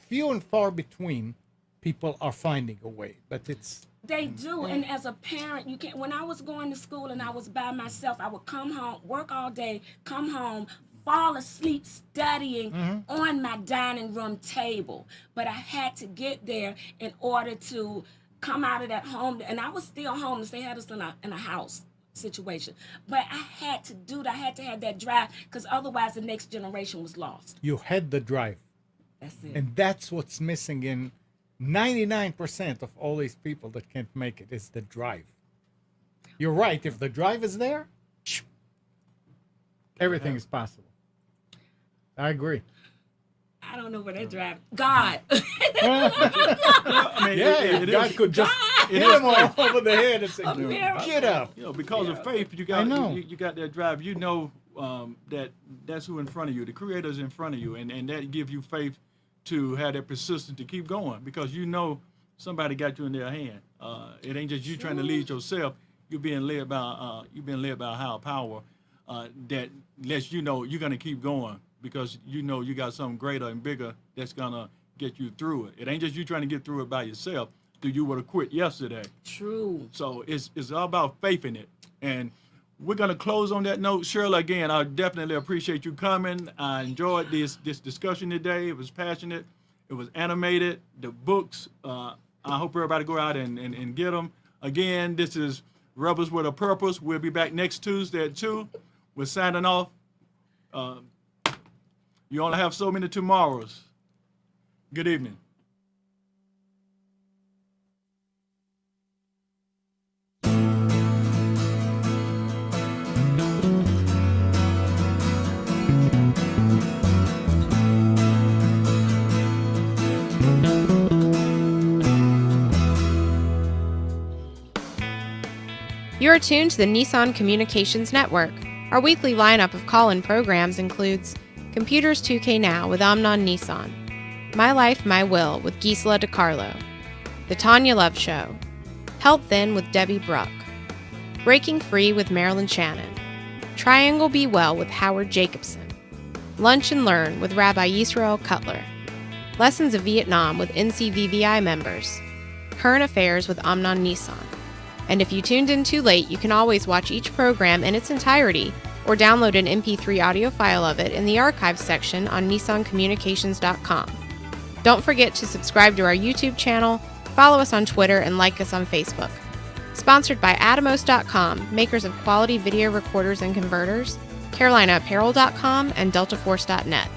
few and far between people are finding a way, but it's. They do, and as a parent, you can't. When I was going to school and I was by myself, I would come home, work all day, come home, fall asleep studying on my dining room table. But I had to get there in order to come out of that home, and I was still homeless. They had us in a house situation, but I had to do that. I had to have that drive because otherwise the next generation was lost. You had the drive. That's it. And that's what's missing in 99% of all these people that can't make it is the drive. You're right. If the drive is there, everything is possible. I agree. I don't know where that drive. God. I mean, God could just hit him all over the head and say, get up. You know, because of faith, you got you got that drive. You know that's who in front of you. The Creator's in front of you, and that gives you faith to have that persistence to keep going because you know somebody got you in their hand. It ain't just you trying to lead yourself. You're being led by a higher power that lets you know you're gonna keep going because you know you got something greater and bigger that's gonna get you through it. It ain't just you trying to get through it by yourself. You would have quit yesterday. True. So it's all about faith in it. And we're gonna close on that note. Shirley, again, I definitely appreciate you coming. I enjoyed this discussion today. It was passionate. It was animated. The books, I hope everybody go out and get them. Again, this is Rebels with a Purpose. We'll be back next Tuesday at 2. We're signing off. You only have so many tomorrows. Good evening. You are tuned to the Nissan Communications Network. Our weekly lineup of call-in programs includes Computers 2K Now with Amnon Nissan, My Life, My Will with Gisela DiCarlo, The Tanya Love Show, Health Then with Debbie Bruck, Breaking Free with Marilyn Shannon, Triangle Be Well with Howard Jacobson, Lunch and Learn with Rabbi Yisrael Cutler, Lessons of Vietnam with NCVVI members, Current Affairs with Amnon Nissan. And if you tuned in too late, you can always watch each program in its entirety or download an MP3 audio file of it in the archives section on nissancommunications.com. Don't forget to subscribe to our YouTube channel, follow us on Twitter, and like us on Facebook. Sponsored by Atomos.com, makers of quality video recorders and converters, CarolinaApparel.com, and DeltaForce.net.